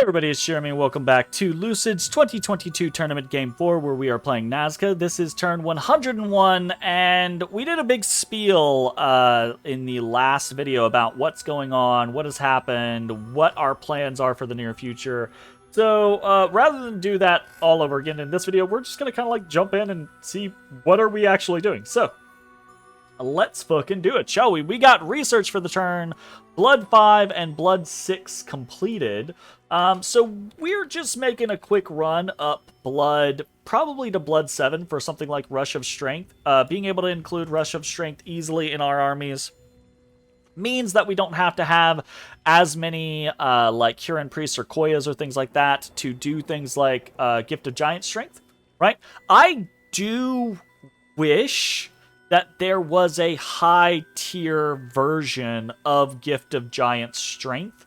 Everybody, it's Jeremy, and welcome back to Lucid's 2022 Tournament Game 4, where we are playing Nazca. This is turn 101, and we did a big spiel in the last video about what's going on, what has happened, what our plans are for the near future. So, rather than do that all over again in this video, we're just going to kind of like jump in and see what are we actually doing. So, let's fucking do it, shall we? We got research for the turn, Blood 5 and Blood 6 completed. So we're just making a quick run up Blood, probably to Blood 7 for something like Rush of Strength. Being able to include Rush of Strength easily in our armies means that we don't have to have as many like Huron Priests or Koyas or things like that to do things like Gift of Giant Strength, right? I do wish that there was a high tier version of Gift of Giant Strength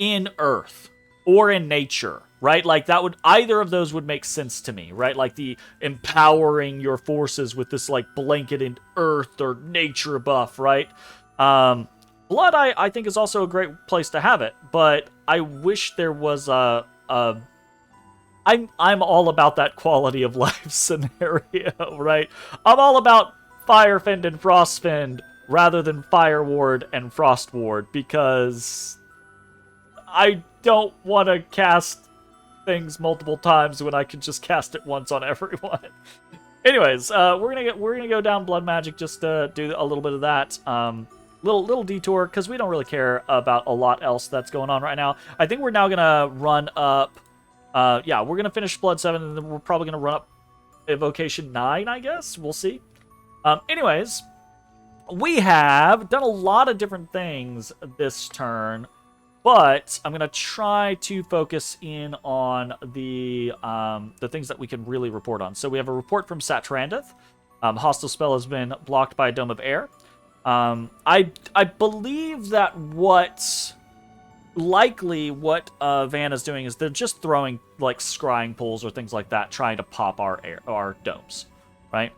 in Earth or in nature, right? Like that would, either of those would make sense to me, right? Like the empowering your forces with this like blanketed Earth or nature buff, right? Blood, I think is also a great place to have it, but I wish there was I'm all about that quality of life scenario, right? I'm all about Firefend and Frostfend rather than Fireward and Frostward, because I don't want to cast things multiple times when I can just cast it once on everyone. Anyways, we're gonna go down Blood Magic just to do a little bit of that. Little detour, because we don't really care about a lot else that's going on right now. I think we're now gonna run up. Yeah, we're going to finish Blood 7, and then we're probably going to run up Evocation 9, I guess? We'll see. Anyways, we have done a lot of different things this turn, but I'm going to try to focus in on the things that we can really report on. So we have a report from Satrandeth. Hostile spell has been blocked by a Dome of Air. I believe that what Vanna's doing is they're just throwing like scrying pools or things like that, trying to pop our domes, right?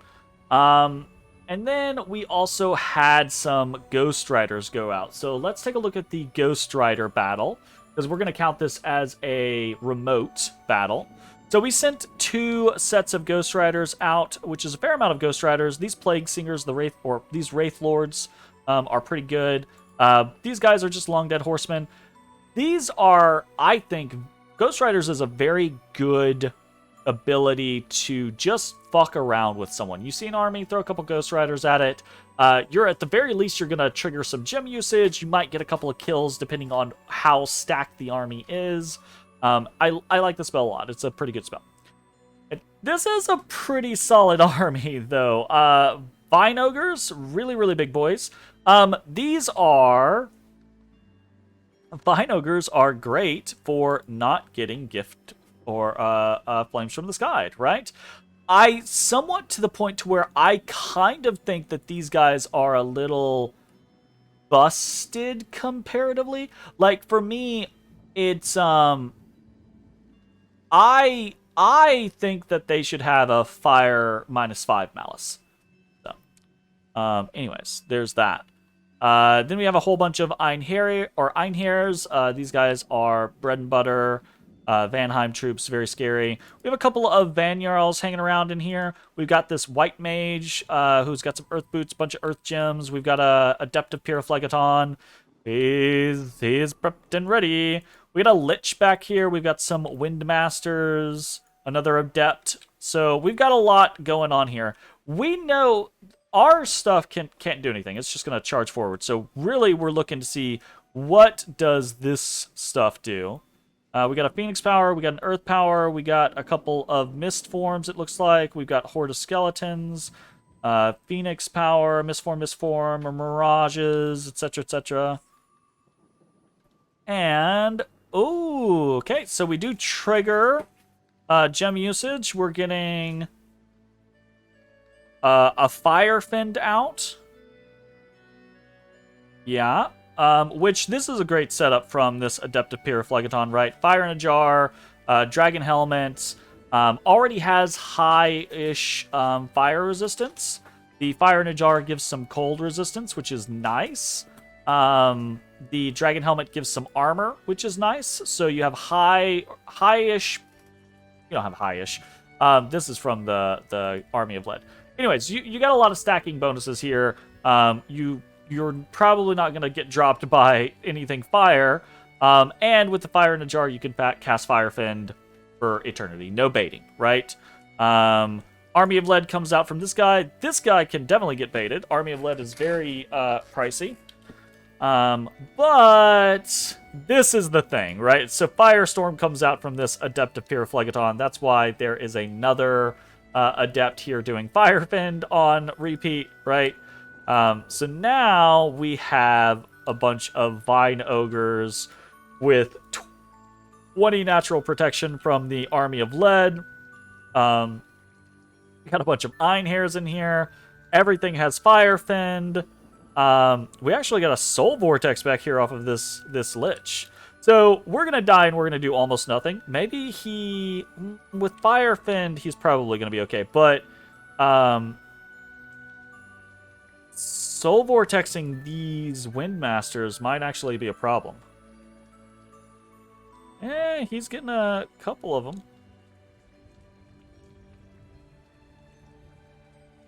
And then we also had some Ghost Riders go out. So let's take a look at the Ghost Rider battle, because we're going to count this as a remote battle. So we sent 2 sets of Ghost Riders out, which is a fair amount of Ghost Riders. These Plague Singers, these Wraith Lords, are pretty good. These guys are just Long Dead Horsemen. These are, I think, Ghost Riders is a very good ability to just fuck around with someone. You see an army, throw a couple Ghost Riders at it. You're at the very least, you're going to trigger some gem usage. You might get a couple of kills depending on how stacked the army is. I like the spell a lot. It's a pretty good spell. This is a pretty solid army, though. Vine Ogres, really, really big boys. Vine Ogres are great for not getting gift or flames from the sky, right? I somewhat to the point to where I kind of think that these guys are a little busted comparatively. Like for me, it's I think that they should have a fire -5 malice. So, anyways, there's that. Then we have a whole bunch of Einherjars. These guys are bread and butter. Vanheim troops, very scary. We have a couple of Vanjarls hanging around in here. We've got this White Mage, who's got some Earth Boots, bunch of Earth Gems. We've got a Adept of Pyrphlegeton. He's prepped and ready. We got a Lich back here. We've got some Windmasters, another Adept. So we've got a lot going on here. We know our stuff can't do anything. It's just going to charge forward. So really, we're looking to see what does this stuff do. We got a Phoenix Power. We got an Earth Power. We got a couple of Mist Forms, it looks like. We've got Horde of Skeletons, Phoenix Power, Mist Form, or Mirages, etc., etc. And, oh, okay. So we do trigger gem usage. We're getting a Firefend out. Yeah. Which this is a great setup from this Adept of Pyrphlegeton, right? Fire in a Jar, Dragon Helmet, already has high-ish fire resistance. The Fire in a Jar gives some cold resistance, which is nice. the dragon helmet gives some armor, which is nice. So you have high-ish. You don't have high-ish. This is from the Army of Lead. Anyways, you got a lot of stacking bonuses here. You're probably not going to get dropped by anything fire. And with the fire in a jar, you can cast Fire Fend for eternity. No baiting, right? Army of Lead comes out from this guy. This guy can definitely get baited. Army of Lead is very pricey. But this is the thing, right? So Firestorm comes out from this Adept of Pyrphlegeton. That's why there is another Adept here doing Fire Fend on repeat, right? So now we have a bunch of Vine Ogres with 20 natural protection from the Army of Lead. We got a bunch of Einhairs in here. Everything has Fire Fend. We actually got a Soul Vortex back here off of this Lich. So we're going to die and we're going to do almost nothing. Maybe with Fire Fend, he's probably going to be okay. But Soul Vortexing these Windmasters might actually be a problem. He's getting a couple of them.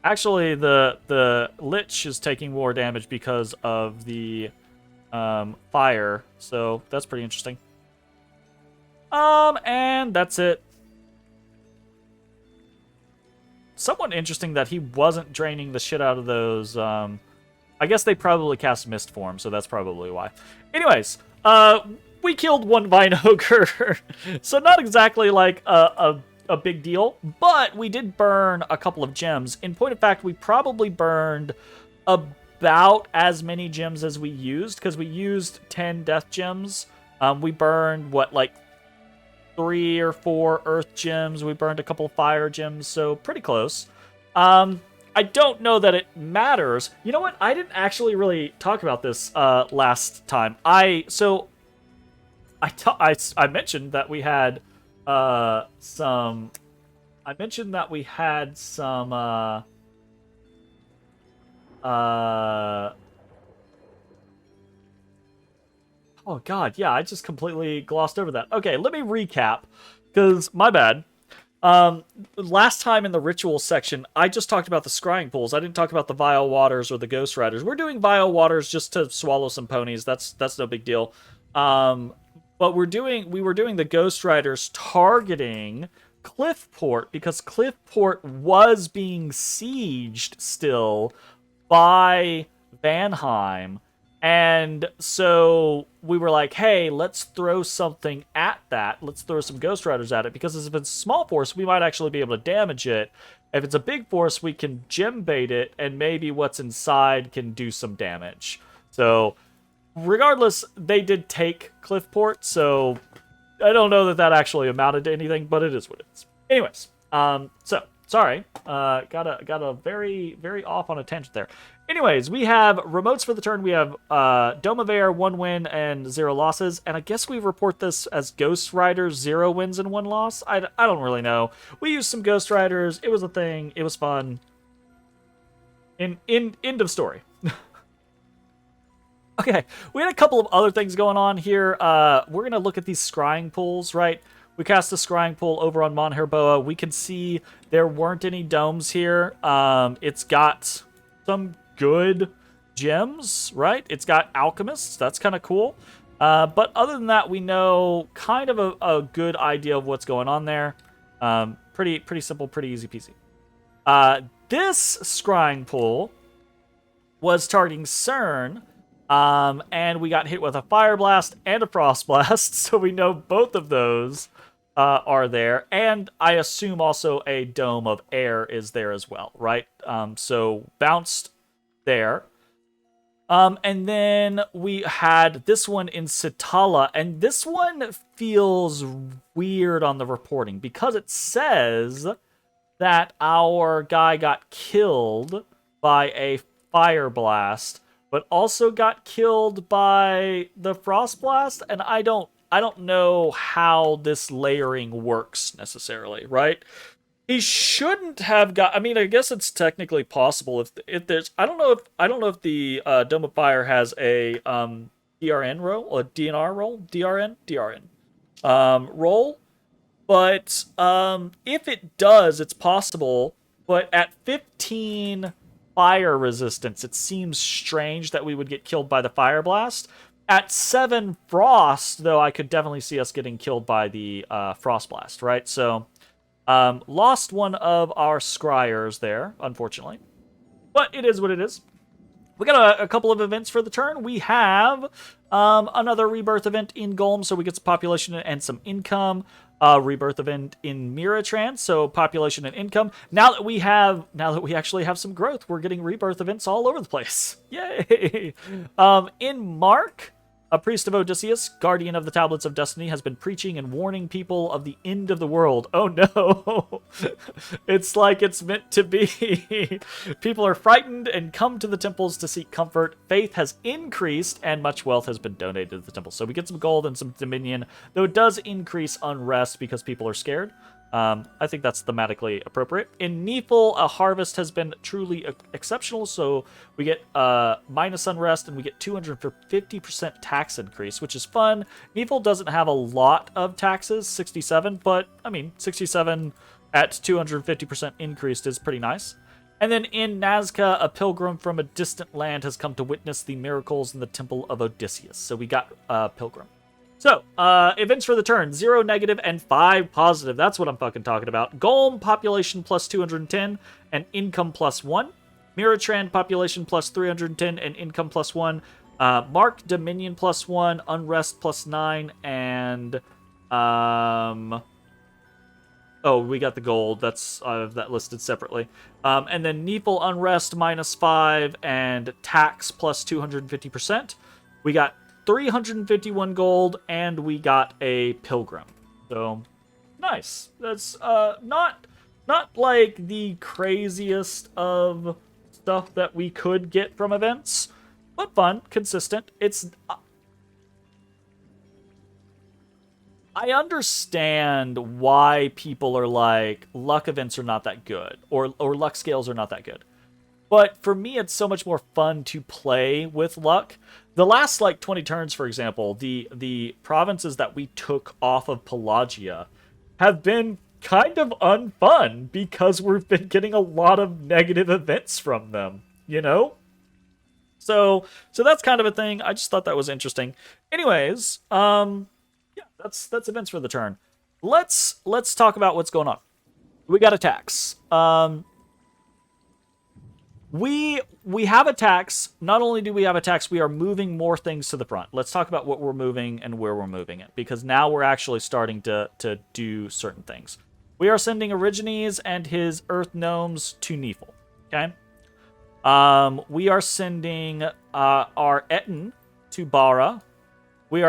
Actually, the Lich is taking more damage because of the fire, so that's pretty interesting. And that's it. Somewhat interesting that he wasn't draining the shit out of those. I guess they probably cast Mist Form, so that's probably why. Anyways, we killed one Vine Ogre, so not exactly like a big deal, but we did burn a couple of gems. In point of fact, we probably burned about as many gems as we used, because we used 10 death gems. We burned, what, like 3 or 4 earth gems. We burned a couple fire gems, so pretty close. I don't know that it matters. You know what? I didn't actually really talk about this last time. I mentioned that we had some oh god, yeah, I just completely glossed over that. Okay, let me recap, because my bad. Last time in the ritual section, I just talked about the scrying pools. I didn't talk about the Vile Waters or the Ghost Riders. We're doing Vile Waters just to swallow some ponies. That's no big deal. But we were doing the Ghost Riders targeting Cliffport, because Cliffport was being sieged still by Vanheim. And so we were like, hey, let's throw something at that. Let's throw some Ghost Riders at it, because if it's a small force, we might actually be able to damage it. If it's a big force, we can gem bait it, and maybe what's inside can do some damage. So regardless, they did take Cliffport, so I don't know that actually amounted to anything, but it is what it is. Anyways, so sorry, got a very, very off on a tangent there. Anyways, we have remotes for the turn. We have Dome of Air, 1 win and 0 losses, and I guess we report this as Ghost Riders, 0 wins and 1 loss. I don't really know. We used some Ghost Riders. It was a thing. It was fun. End of story. Okay, we had a couple of other things going on here. We're going to look at these scrying pools, right? We cast the scrying pool over on Mon Herboa. We can see there weren't any domes here. It's got some good gems, right? It's got alchemists. That's kind of cool. But other than that, we know kind of a good idea of what's going on there. Pretty simple, pretty easy peasy. This scrying pool was targeting CERN. And we got hit with a Fire Blast and a Frost Blast, so we know both of those are there. And I assume also a Dome of Air is there as well, right? So bounced there. And then we had this one in Sitala, and this one feels weird on the reporting, because it says that our guy got killed by a Fire Blast, but also got killed by the Frost Blast, and I don't know how this layering works necessarily, right? He shouldn't have got. I mean, I guess it's technically possible if there's. I don't know if the Dome of Fire has a DRN roll, or DNR roll, DRN roll. But if it does, it's possible. But at 15 fire resistance, it seems strange that we would get killed by the fire blast. At 7 frost, though, I could definitely see us getting killed by the frost blast, right? So, lost one of our scryers there, unfortunately. But it is what it is. We got a couple of events for the turn. We have another rebirth event in Golem, so we get some population and some income. Rebirth event in Miratran, so population and income. Now that we actually have some growth, we're getting rebirth events all over the place. Yay! In Mark, a priest of Odysseus, guardian of the tablets of destiny, has been preaching and warning people of the end of the world. Oh no! It's like it's meant to be. People are frightened and come to the temples to seek comfort. Faith has increased and much wealth has been donated to the temples. So we get some gold and some dominion, though it does increase unrest because people are scared. I think that's thematically appropriate. In Nephil, a harvest has been truly exceptional, so we get minus unrest and we get 250% tax increase, which is fun. Nephil doesn't have a lot of taxes, 67, but I mean, 67 at 250% increased is pretty nice. And then in Nazca, a pilgrim from a distant land has come to witness the miracles in the temple of Odysseus. So we got pilgrim. So, events for the turn, 0 negative and 5 positive. That's what I'm fucking talking about. Golem, population plus 210 and income plus 1. Miratran, population plus 310 and income plus 1. Mark, dominion plus 1, unrest plus 9, and... oh, we got the gold. That's that listed separately. And then Nephil, unrest minus 5, and tax plus 250%. We got 351 gold, and we got a pilgrim. So, nice. That's not like the craziest of stuff that we could get from events, but fun, consistent. It's... I understand why people are like, luck events are not that good, or luck scales are not that good. But for me, it's so much more fun to play with luck. The last, 20 turns, for example, the provinces that we took off of Pelagia have been kind of unfun because we've been getting a lot of negative events from them, you know? So that's kind of a thing. I just thought that was interesting. Anyways, yeah, that's events for the turn. Let's talk about what's going on. We got attacks. We have attacks. Not only do we have attacks, we are moving more things to the front. Let's talk about what we're moving and where we're moving it, because now we're actually starting to do certain things. We are sending Origines and his Earth Gnomes to Nephil, okay? We are sending our Etten to Bara. We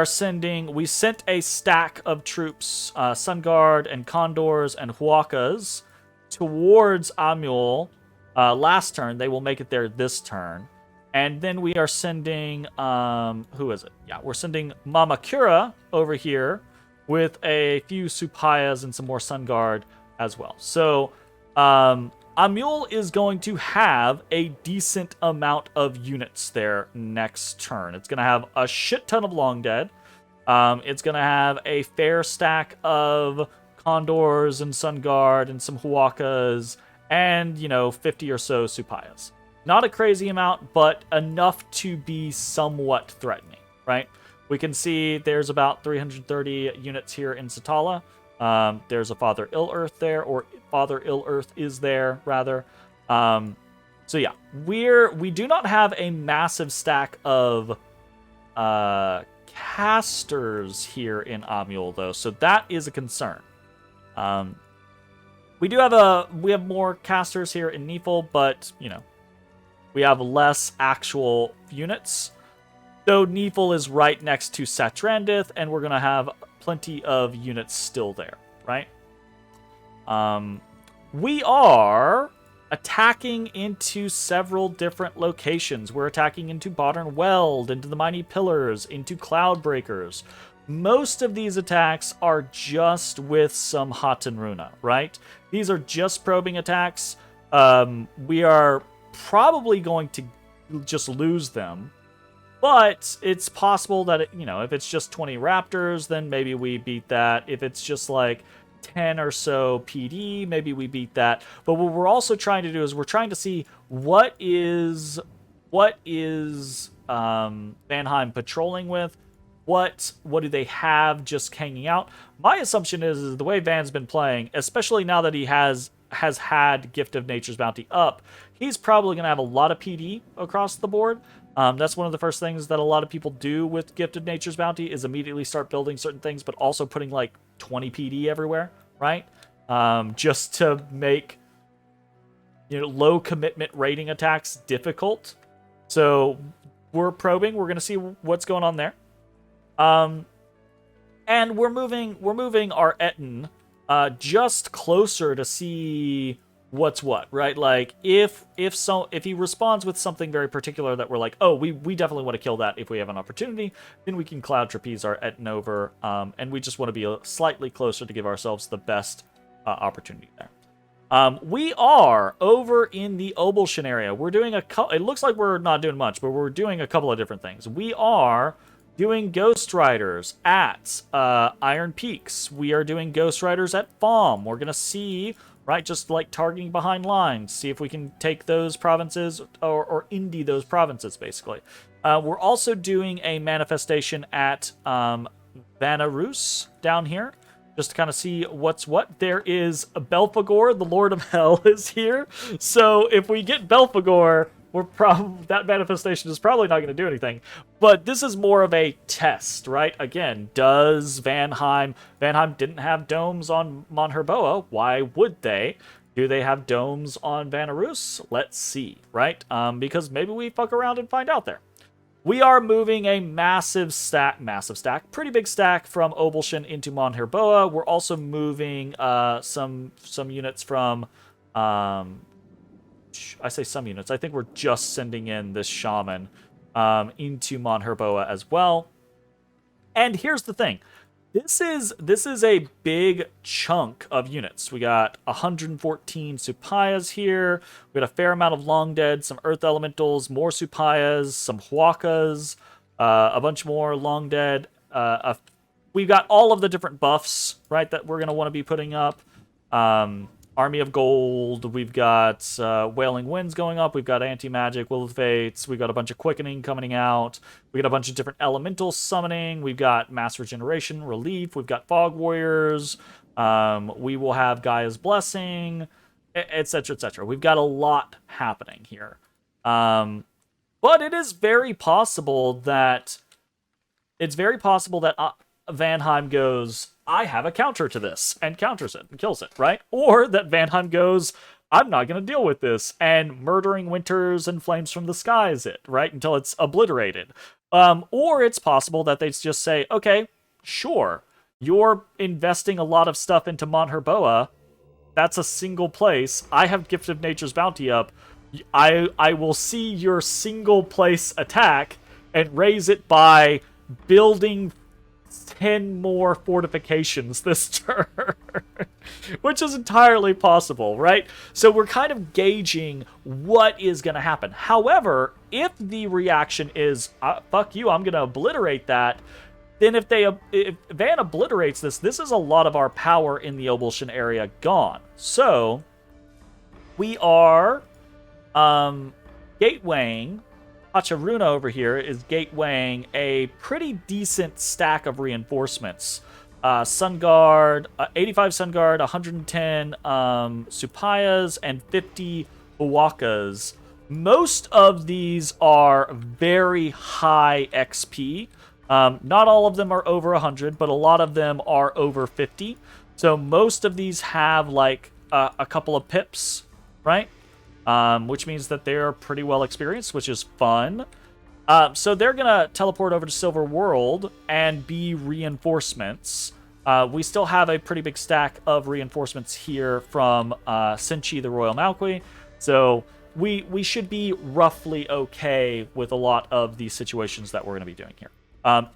sent a stack of troops, Sun Guard and Condors and Huacas, towards Amul. Last turn. They will make it there this turn. And then we are sending, who is it? Yeah, we're sending Mamakura over here with a few Supayas and some more Sun Guard as well. So, Amul is going to have a decent amount of units there next turn. It's going to have a shit ton of Long Dead. It's going to have a fair stack of Condors and Sun Guard and some Huacas and, 50 or so Supayas. Not a crazy amount, but enough to be somewhat threatening, right? We can see there's about 330 units here in Satala. There's a Father Ill-Earth there, or Father Ill-Earth is there, rather. So yeah, we do not have a massive stack of casters here in Amul, though, so that is a concern. We have more casters here in Nephil, but, we have less actual units. Though Nephil is right next to Satrandith, and we're going to have plenty of units still there, right? We are attacking into several different locations. We're attacking into Modern Weld, into the Mighty Pillars, into Cloudbreakers. Most of these attacks are just with some Hatenruna, right? These are just probing attacks. We are probably going to just lose them. But it's possible that, if it's just 20 Raptors, then maybe we beat that. If it's just like 10 or so PD, maybe we beat that. But what we're also trying to do is we're trying to see what is Vanheim patrolling with. What do they have just hanging out? My assumption is the way Van's been playing, especially now that he has had Gift of Nature's Bounty up, he's probably going to have a lot of PD across the board. That's one of the first things that a lot of people do with Gift of Nature's Bounty is immediately start building certain things, but also putting like 20 PD everywhere, right? Just to make low commitment raiding attacks difficult. So we're probing. We're going to see what's going on there. And we're moving our Etten just closer to see what's what, right? Like if he responds with something very particular that we're like, oh, we definitely want to kill that if we have an opportunity, then we can Cloud Trapeze our Etten over, and we just want to be slightly closer to give ourselves the best opportunity there. We are over in the Obelshin area. We're doing it looks like we're not doing much, but we're doing a couple of different things. We are doing Ghost Riders at Iron Peaks. We are doing Ghost Riders at Faum. We're going to see, right, just like targeting behind lines, see if we can take those provinces or indie those provinces, basically. We're also doing a manifestation at Vanarus down here, just to kind of see what's what. There is Belphegor, the Lord of Hell, is here. So if we get Belphegor, that manifestation is probably not going to do anything. But this is more of a test, right? Again, does Vanheim didn't have domes on Mon Herboa. Why would they? Do they have domes on Vanarus? Let's see, right? Because maybe we fuck around and find out there. We are moving a pretty big stack from Obelshin into Mon Herboa. We're also moving some units from I say some units. I think we're just sending in this shaman into Mon Herboa as well. And here's the thing. This is a big chunk of units. We got 114 Supayas here. We got a fair amount of Long Dead, some Earth Elementals, more Supayas, some Huacas, a bunch more Long Dead. We've got all of the different buffs, right, that we're going to want to be putting up. Army of Gold, we've got Wailing Winds going up, we've got Anti-Magic, Will of the Fates, we've got a bunch of Quickening coming out, we got a bunch of different Elementals summoning, we've got Mass Regeneration, Relief, we've got Fog Warriors, we will have Gaia's Blessing, etc., etc. We've got a lot happening here. But it is very possible that Vanheim goes, I have a counter to this, and counters it and kills it, right? Or that Vanheim goes, I'm not going to deal with this, and Murdering Winters and Flames from the Skies it, right? Until it's obliterated. Or it's possible that they just say, okay, sure, you're investing a lot of stuff into Mon Herboa. That's a single place. I have Gift of Nature's Bounty up. I will see your single place attack and raise it by building 10 more fortifications this turn, which is entirely possible, right? So we're kind of gauging what is going to happen. However, if the reaction is, fuck you, I'm going to obliterate that, then if Van obliterates this is a lot of our power in the Obelshin area gone. So we are gatewaying. Pacharuna over here is gatewaying a pretty decent stack of reinforcements. Sun Guard, 85 Sun Guard, 110 Supayas, and 50 Huacas. Most of these are very high XP. Not all of them are over 100, but a lot of them are over 50. So most of these have like a couple of pips, right? Which means that they're pretty well experienced, which is fun. So they're going to teleport over to Silver World and be reinforcements. We still have a pretty big stack of reinforcements here from Senchi, the Royal Malqui. So we should be roughly okay with a lot of these situations that we're going to be doing here.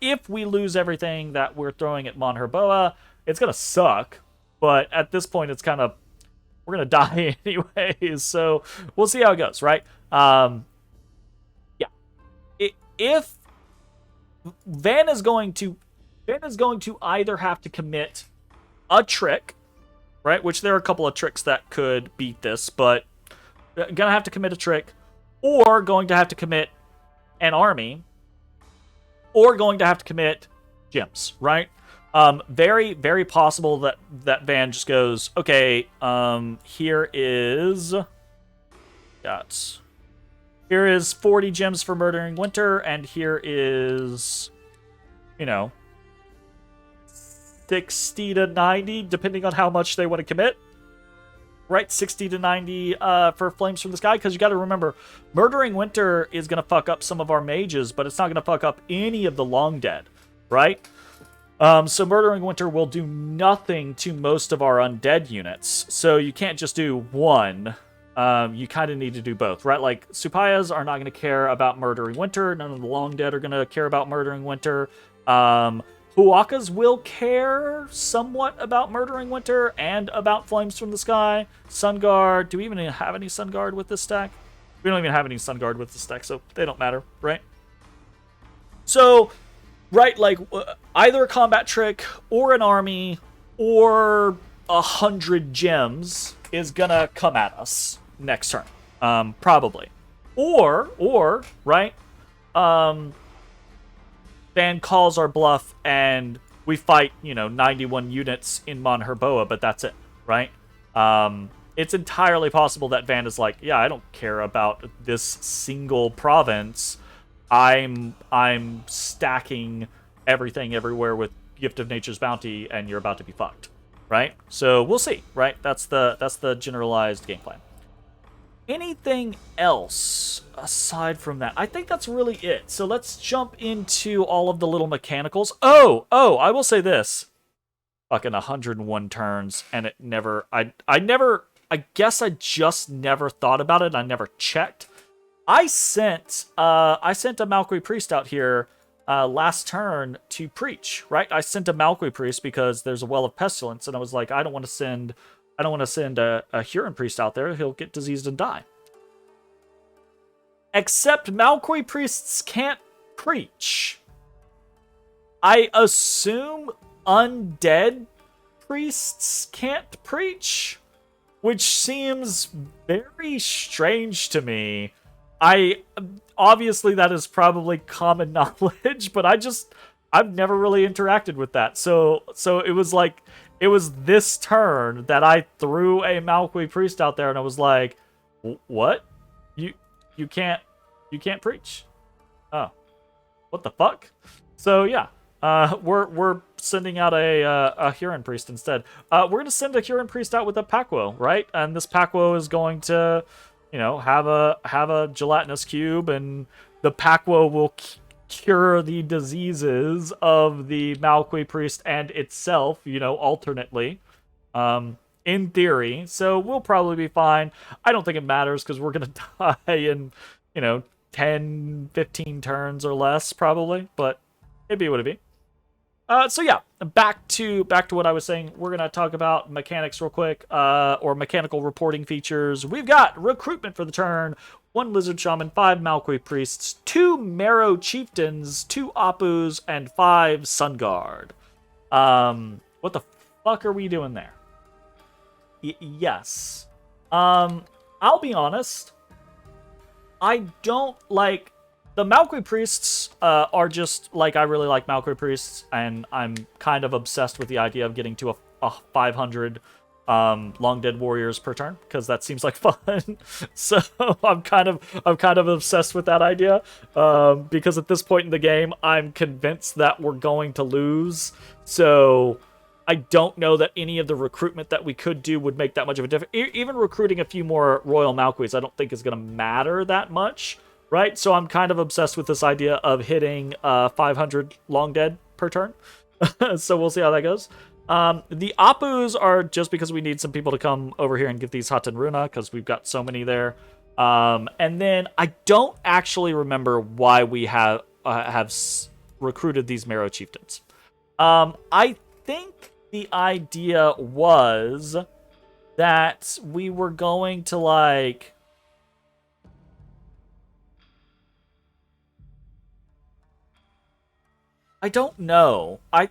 If we lose everything that we're throwing at Mon Herboa, it's going to suck. But at this point, it's kind of, we're going to die anyways, so we'll see how it goes, right? Yeah. If Van is going to either have to commit a trick, right? Which there are a couple of tricks that could beat this, but gonna have to commit a trick, or going to have to commit an army, or going to have to commit gems, right? Very, very possible that Van just goes, okay, here is 40 gems for Murdering Winter, and here is, 60 to 90, depending on how much they want to commit. Right, 60 to 90 for Flames from the Sky, because you got to remember, Murdering Winter is going to fuck up some of our mages, but it's not going to fuck up any of the Long Dead, right? So Murdering Winter will do nothing to most of our undead units, so you can't just do one. You kind of need to do both, right? Like, Supayas are not going to care about Murdering Winter, none of the Long Dead are going to care about Murdering Winter. Huakas will care somewhat about Murdering Winter and about Flames from the Sky. Sun Guard. Do we even have any Sun Guard with this stack? We don't even have any Sun Guard with this stack, so they don't matter, right? So, right, like, either a combat trick or an army or 100 gems is gonna come at us next turn. Probably. Or, right, Van calls our bluff and we fight, 91 units in Mon Herboa, but that's it, right? It's entirely possible that Van is like, yeah, I don't care about this single province. I'm stacking everything everywhere with Gift of Nature's Bounty, and you're about to be fucked, right? So we'll see, right? That's the generalized game plan. Anything else aside from that? I think that's really it. So let's jump into all of the little mechanicals. Oh, I will say this. Fucking 101 turns, and it never... I guess I just never thought about it. I never checked. I sent a Malqui Priest out here last turn to preach, right? I sent a Malqui Priest because there's a Well of Pestilence, and I was like, I don't want to send a Huron Priest out there. He'll get diseased and die. Except Malqui Priests can't preach. I assume undead priests can't preach, which seems very strange to me. Obviously that is probably common knowledge, but I've never really interacted with that. So it was like, it was this turn that I threw a Malqui Priest out there, and I was like, what? You can't preach. Oh, what the fuck? So yeah, we're sending out a Huron Priest instead. We're gonna send a Huron Priest out with a Pakwo, right? And this Pakwo is going to, have a gelatinous cube, and the Pakwo will cure the diseases of the Malqui Priest and itself, alternately. In theory. So we'll probably be fine. I don't think it matters because we're going to die in, 10, 15 turns or less, probably. But it'd be what it'd be. So yeah, back to what I was saying. We're going to talk about mechanics real quick, or mechanical reporting features. We've got recruitment for the turn. 1 Lizard Shaman, 5 Malqui Priests, 2 Marrow Chieftains, 2 Apus, and 5 Sun Guard. What the fuck are we doing there? Yes. I'll be honest. I don't like... The Malqui Priests are just, like, I really like Malqui Priests, and I'm kind of obsessed with the idea of getting to a 500 Long Dead Warriors per turn, because that seems like fun. So I'm kind of obsessed with that idea, because at this point in the game, I'm convinced that we're going to lose. So I don't know that any of the recruitment that we could do would make that much of a difference. Even recruiting a few more Royal Malquis, I don't think is going to matter that much, right? So I'm kind of obsessed with this idea of hitting 500 Long Dead per turn. So we'll see how that goes. The Apus are just because we need some people to come over here and get these Hatan Runa, because we've got so many there. And then I don't actually remember why we have recruited these Marrow Chieftains. I think the idea was that we were going to, like... I don't know. I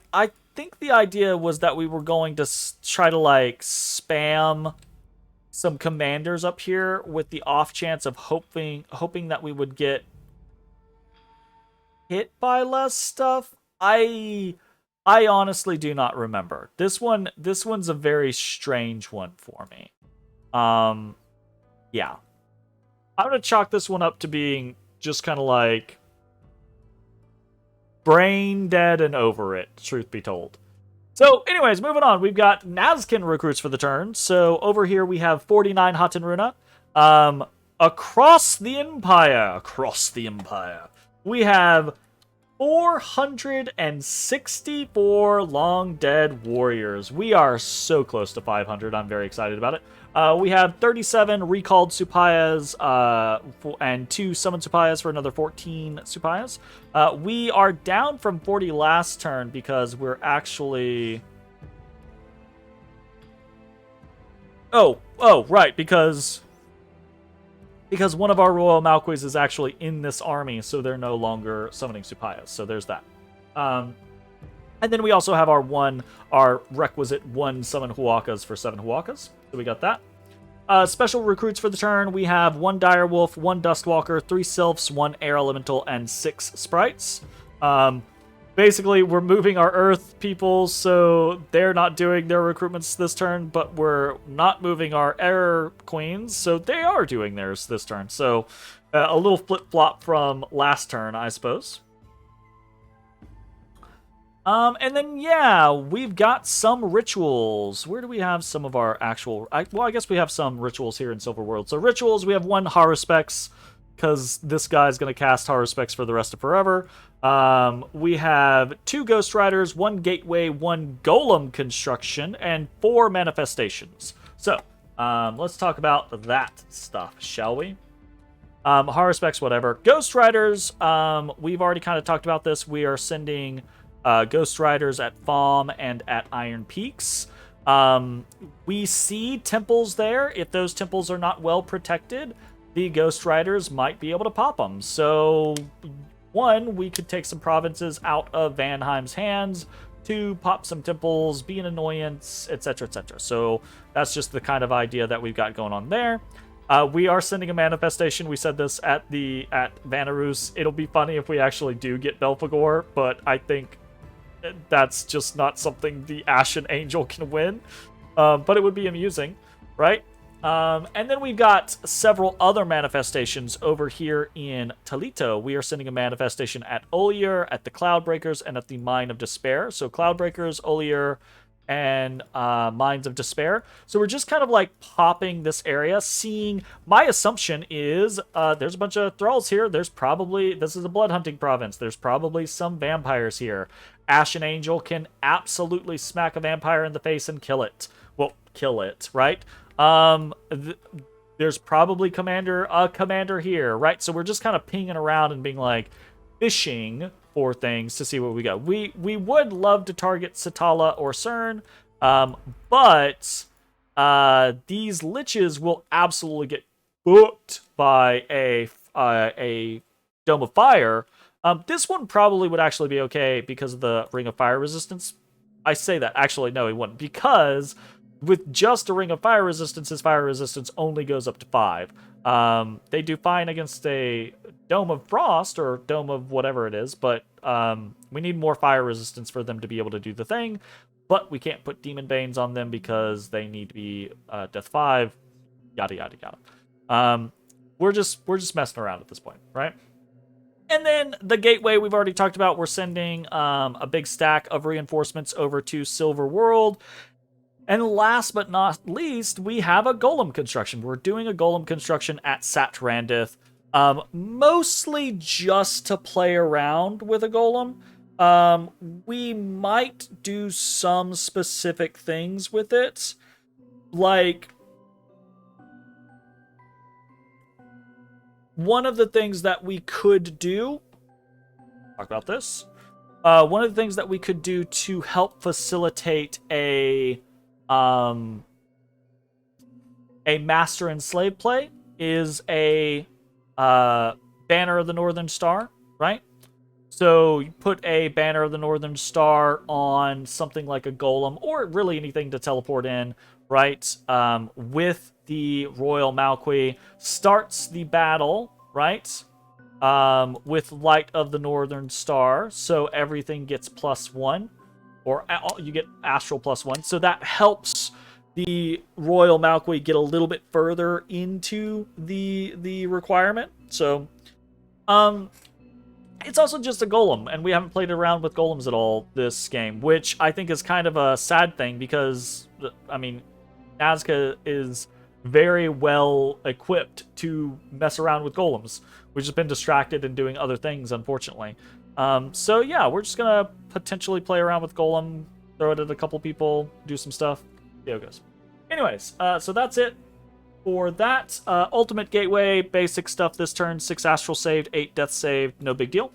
think the idea was that we were going to try to like spam some commanders up here with the off chance of hoping that we would get hit by less stuff. I honestly do not remember. This one's a very strange one for me. Yeah. I'm going to chalk this one up to being just kind of like brain dead and over it, truth be told. So, anyways, moving on. We've got Nazcan recruits for the turn. So, over here we have 49 Hatenruna. Across the Empire, we have 464 long dead warriors. We are so close to 500. I'm very excited about it. We have 37 recalled Supayas and 2 summoned Supayas for another 14 Supayas. We are down from 40 last turn because we're actually... Oh, right, because one of our Royal Malquis is actually in this army, so they're no longer summoning Supayas. So there's that. And then we also have our requisite 1 summon Huakas for 7 Huakas. So we got that. Special recruits for the turn. We have 1 Direwolf, 1 Duskwalker, 3 Sylphs, 1 Air Elemental, and 6 Sprites. Basically, we're moving our Earth people, so they're not doing their recruitments this turn, but we're not moving our Air Queens, so they are doing theirs this turn. So, a little flip-flop from last turn, I suppose. And then, yeah, we've got some rituals. Where do we have some of our actual... I guess we have some rituals here in Silver World. So, rituals, we have 1 Haruspex, because this guy's going to cast Haruspex for the rest of forever. We have 2 Ghost Riders, 1 Gateway, 1 Golem Construction, and 4 Manifestations. So, let's talk about that stuff, shall we? Haruspex, whatever. Ghost Riders, we've already kind of talked about this. We are sending Ghost Riders at Falm and at Iron Peaks. We see temples there. If those temples are not well protected, the Ghost Riders might be able to pop them. So, 1, we could take some provinces out of Vanheim's hands. 2, pop some temples, be an annoyance, etc., etc. So, that's just the kind of idea that we've got going on there. We are sending a manifestation. We said this at Vanarus. It'll be funny if we actually do get Belphegor, but I think that's just not something the Ashen Angel can win. But it would be amusing, right? And then we've got several other manifestations over here in Talito. We are sending a manifestation at Olier, at the Cloudbreakers, and at the Mine of Despair. So Cloudbreakers, Olier, and Mines of Despair. So we're just kind of like popping this area, seeing... My assumption is there's a bunch of thralls here. There's probably... This is a blood hunting province. There's probably some vampires here. Ashen Angel can absolutely smack a vampire in the face and kill it. Well, kill it, right? There's probably a commander here, right? So we're just kind of pinging around and being like fishing for things to see what we got. We would love to target Satala or Cern, but these liches will absolutely get booked by a Dome of Fire. This one probably would actually be okay because of the Ring of Fire resistance. I say that. Actually, no, he wouldn't. Because with just a Ring of Fire resistance, his fire resistance only goes up to 5. They do fine against a Dome of Frost or Dome of whatever it is, but we need more fire resistance for them to be able to do the thing. But we can't put Demon Banes on them because they need to be Death 5. Yada yada yada. We're just messing around at this point, right? And then the Gateway we've already talked about. We're sending a big stack of reinforcements over to Silver World. And last but not least, we have a Golem construction. We're doing a Golem construction at Satrandith, mostly just to play around with a Golem. We might do some specific things with it, like one of the things that we could do, talk about this, one of the things that we could do to help facilitate a master and slave play is a Banner of the Northern Star, right? So you put a Banner of the Northern Star on something like a Golem, or really anything to teleport in, right? With the Royal Malqui, starts the battle, right? With Light of the Northern Star, so everything gets +1, or you get Astral +1. So that helps the Royal Malqui get a little bit further into the requirement. So, it's also just a golem, and we haven't played around with golems at all this game, which I think is kind of a sad thing because, I mean, Nazca is very well equipped to mess around with golems. We've just been distracted and doing other things, unfortunately. So yeah, we're just gonna potentially play around with golem, throw it at a couple people, do some stuff, see how it goes. Anyways, so that's it for that. Ultimate Gateway, basic stuff this turn. 6 Astral saved, 8 Death saved, no big deal.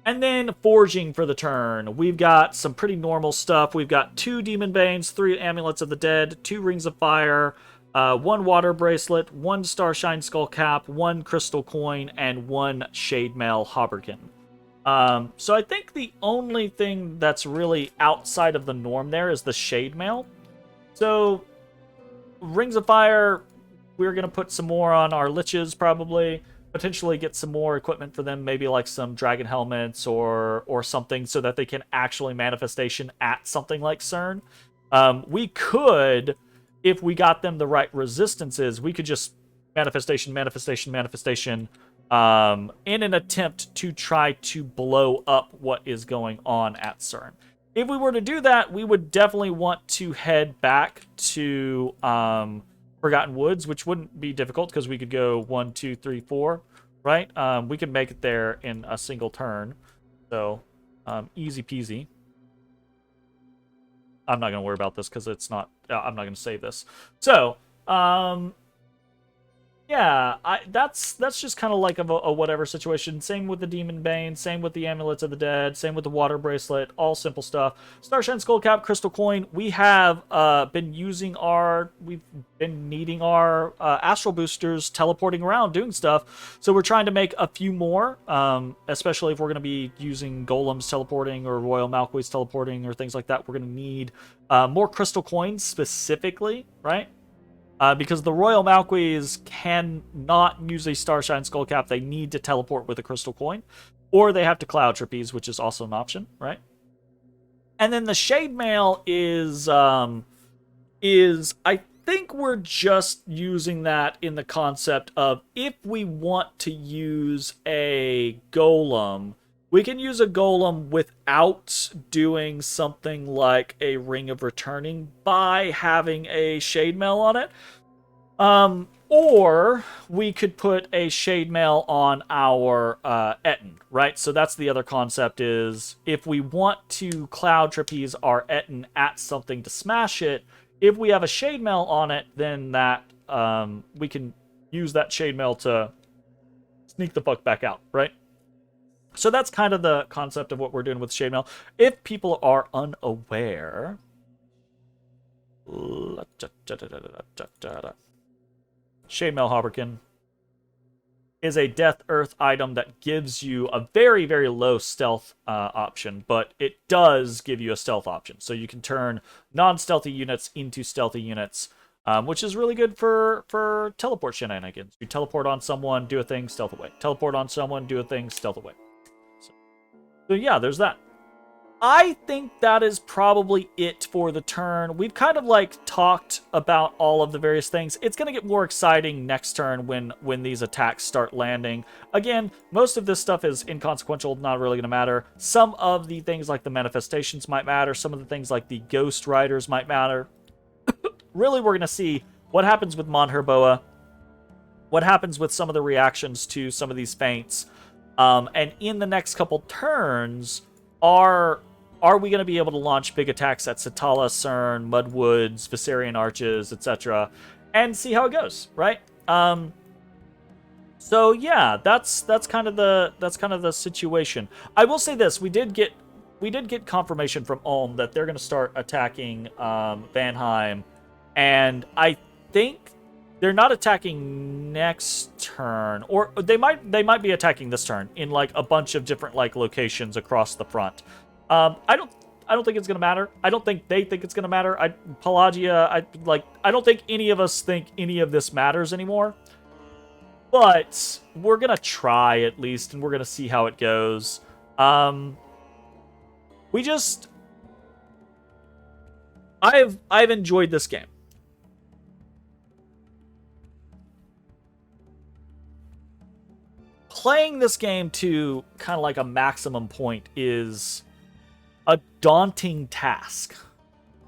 And then Forging for the turn. We've got some pretty normal stuff. We've got 2 Demon Banes, 3 Amulets of the Dead, 2 Rings of Fire, 1 Water Bracelet, 1 Starshine Skull Cap, 1 Crystal Coin, and 1 Shade Mail Hauberkin. So I think the only thing that's really outside of the norm there is the Shade Mail. So, Rings of Fire, we're going to put some more on our Liches, probably. Potentially get some more equipment for them, maybe like some Dragon Helmets or something, so that they can actually manifestation at something like CERN. We could, if we got them the right resistances, we could just manifestation in an attempt to try to blow up what is going on at CERN. If we were to do that, we would definitely want to head back to Forgotten Woods, which wouldn't be difficult because we could go 1, 2, 3, 4, right? We could make it there in a single turn. So, easy peasy. I'm not going to worry about this because it's not... I'm not going to save this. So, yeah, that's just kind of like a whatever situation. Same with the Demon Bane, same with the Amulets of the Dead, same with the Water Bracelet, all simple stuff. Starshine Skull Cap, Crystal Coin. We have we've been needing our Astral Boosters teleporting around, doing stuff. So we're trying to make a few more, especially if we're going to be using Golems teleporting or Royal Malqui's teleporting or things like that. We're going to need more Crystal Coins specifically, right? Because the Royal Malquis cannot use a Starshine Skullcap. They need to teleport with a Crystal Coin. Or they have to Cloud Trapeze, which is also an option, right? And then the Shade Mail is I think we're just using that in the concept of if we want to use a Golem, we can use a Golem without doing something like a Ring of Returning by having a Shade Mail on it. Or we could put a Shade Mail on our Etten, right? So that's the other concept is if we want to Cloud Trapeze our Etten at something to smash it, if we have a Shade Mail on it, then that we can use that Shade Mail to sneak the fuck back out, right? So that's kind of the concept of what we're doing with Shade Mail. If people are unaware... Shade Mail Hauberkin is a Death Earth item that gives you a very, very low stealth option, but it does give you a stealth option. So you can turn non-stealthy units into stealthy units, which is really good for teleport shenanigans. You teleport on someone, do a thing, stealth away. Teleport on someone, do a thing, stealth away. So yeah, there's that. I think that is probably it for the turn. We've kind of like talked about all of the various things. It's going to get more exciting next turn when these attacks start landing. Again, most of this stuff is inconsequential, not really going to matter. Some of the things like the manifestations might matter. Some of the things like the Ghost Riders might matter. Really, we're going to see what happens with Mon Herboa, what happens with some of the reactions to some of these feints. And in the next couple turns, are we going to be able to launch big attacks at Satala, CERN, Mudwoods, Viserion Arches, etc., and see how it goes, right? So yeah, that's kind of the situation. I will say this: we did get confirmation from Ulm that they're going to start attacking Vanheim, and I think they're not attacking next turn, or they might be attacking this turn in like a bunch of different like locations across the front. I don't think it's gonna matter. I don't think they think it's gonna matter. Pelagia, I don't think any of us think any of this matters anymore. But we're gonna try at least, and we're gonna see how it goes. I've enjoyed this game. Playing this game to kind of like a maximum point is a daunting task.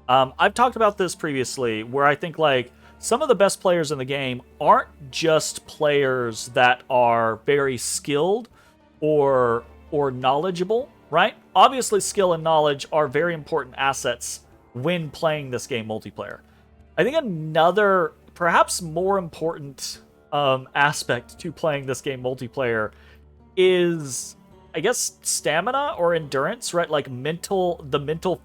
I've talked about this previously, where I think like some of the best players in the game aren't just players that are very skilled or knowledgeable, right? Obviously, skill and knowledge are very important assets when playing this game multiplayer. I think another, perhaps more important aspect to playing this game multiplayer is, I guess, stamina or endurance, right? Like the mental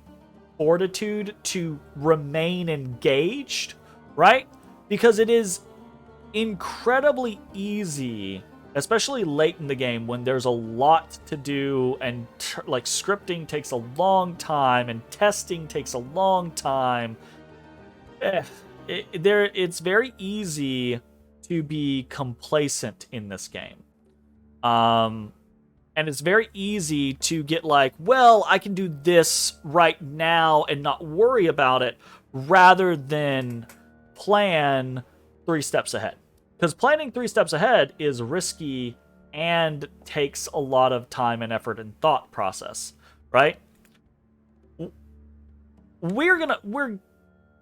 fortitude to remain engaged, right? Because it is incredibly easy, especially late in the game when there's a lot to do, and like scripting takes a long time and testing takes a long time. It's very easy to be complacent in this game. And it's very easy to get like, well, I can do this right now and not worry about it, rather than plan 3 steps ahead. Because planning 3 steps ahead is risky and takes a lot of time and effort and thought process, right?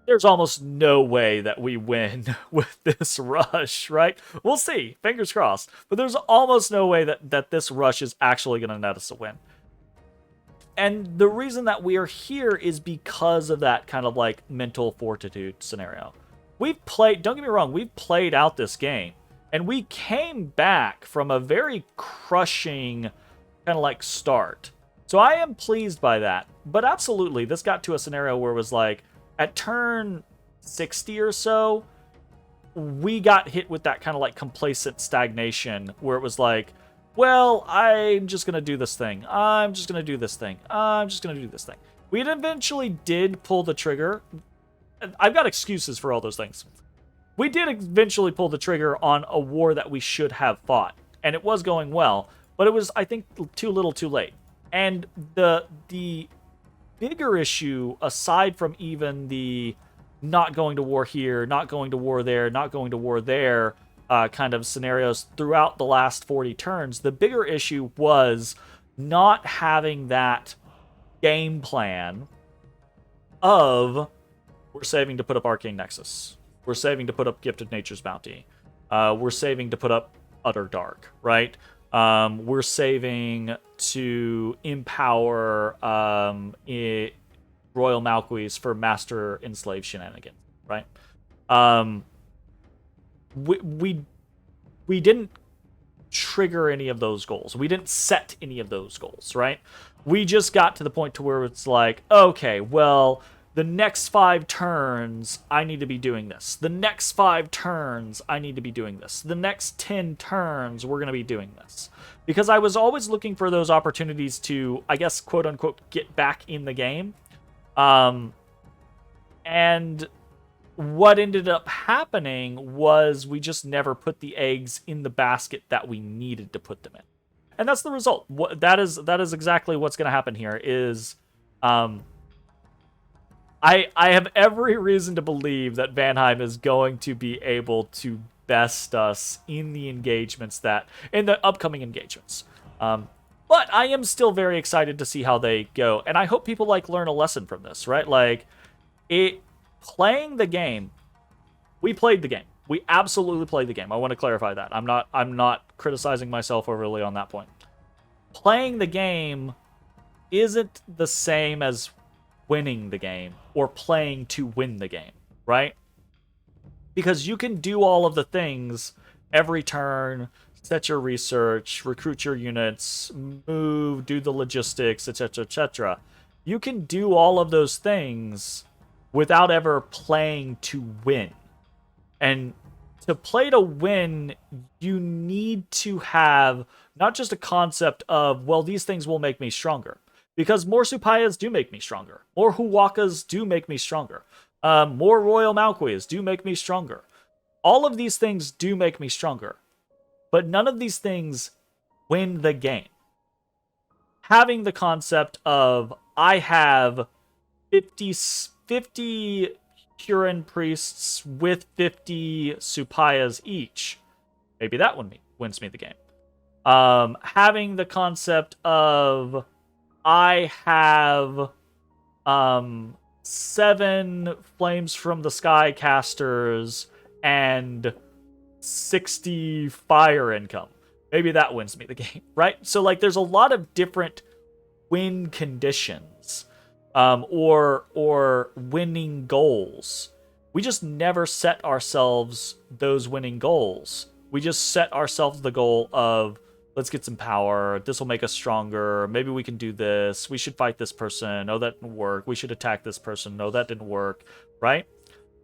There's almost no way that we win with this rush, right? We'll see. Fingers crossed. But there's almost no way that this rush is actually going to net us a win. And the reason that we are here is because of that kind of like mental fortitude scenario. Don't get me wrong, we've played out this game. And we came back from a very crushing kind of like start. So I am pleased by that. But absolutely, this got to a scenario where it was like, at turn 60 or so, we got hit with that kind of like complacent stagnation where it was like, well, I'm just going to do this thing. I'm just going to do this thing. I'm just going to do this thing. We eventually did pull the trigger. I've got excuses for all those things. We did eventually pull the trigger on a war that we should have fought. And it was going well. But it was, I think, too little too late. And the bigger issue, aside from even the not going to war here, not going to war there, not going to war there kind of scenarios throughout the last 40 turns, the bigger issue was not having that game plan of, we're saving to put up Arcane Nexus, we're saving to put up Gifted Nature's Bounty, we're saving to put up Utter Dark, right? We're saving to empower Royal Malquis for Master Enslaved Shenanigans, right? We didn't trigger any of those goals. We didn't set any of those goals, right? We just got to the point to where it's like, okay, well, the next 5 turns, I need to be doing this. The next 5 turns, I need to be doing this. The next 10 turns, we're going to be doing this. Because I was always looking for those opportunities to, I guess, quote-unquote, get back in the game. And what ended up happening was we just never put the eggs in the basket that we needed to put them in. And that's the result. That is exactly what's going to happen here is... I have every reason to believe that Vanheim is going to be able to best us in the upcoming engagements. But I am still very excited to see how they go, and I hope people like learn a lesson from this, right? Like, playing the game, we played the game. We absolutely played the game. I want to clarify that. I'm not criticizing myself overly on that point. Playing the game isn't the same as winning the game or playing to win the game, right? Because you can do all of the things every turn, set your research, recruit your units, move, do the logistics, etc., etc. You can do all of those things without ever playing to win. And to play to win, you need to have not just a concept of, well, these things will make me stronger. Because more Supayas do make me stronger. More Huwakas do make me stronger. More Royal Malquis do make me stronger. All of these things do make me stronger. But none of these things win the game. Having the concept of, I have 50 Huron priests with 50 Supayas each. Maybe that one wins me the game. Having the concept of, I have 7 Flames from the Sky casters and 60 fire income. Maybe that wins me the game, right? So, like, there's a lot of different win conditions, or winning goals. We just never set ourselves those winning goals. We just set ourselves the goal of, let's get some power. This will make us stronger. Maybe we can do this. We should fight this person. Oh, that didn't work. We should attack this person. No, that didn't work, right?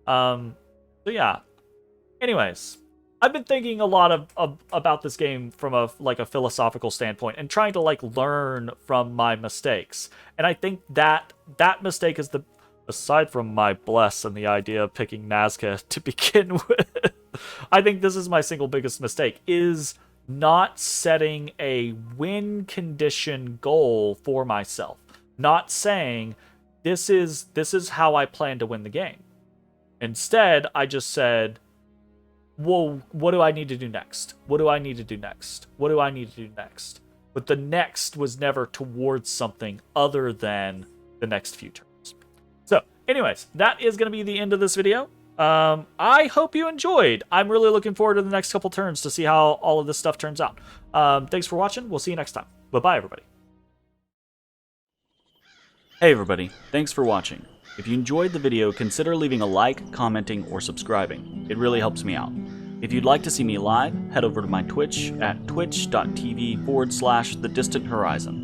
So yeah. Anyways, I've been thinking a lot about this game from a philosophical standpoint and trying to learn from my mistakes. And I think that mistake is aside from my bless and the idea of picking Nazca to begin with, I think this is my single biggest mistake, is not setting a win condition goal for myself. Not saying, this is how I plan to win the game. Instead, I just said, well, what do I need to do next? What do I need to do next? What do I need to do next? But the next was never towards something other than the next few turns. So, anyways, that is going to be the end of this video. I hope you enjoyed. I'm really looking forward to the next couple turns to see how all of this stuff turns out. Thanks for watching. We'll see you next time. Bye-bye, everybody. Hey, everybody. Thanks for watching. If you enjoyed the video, consider leaving a like, commenting, or subscribing. It really helps me out. If you'd like to see me live, head over to my Twitch at twitch.tv/thedistanthorizon.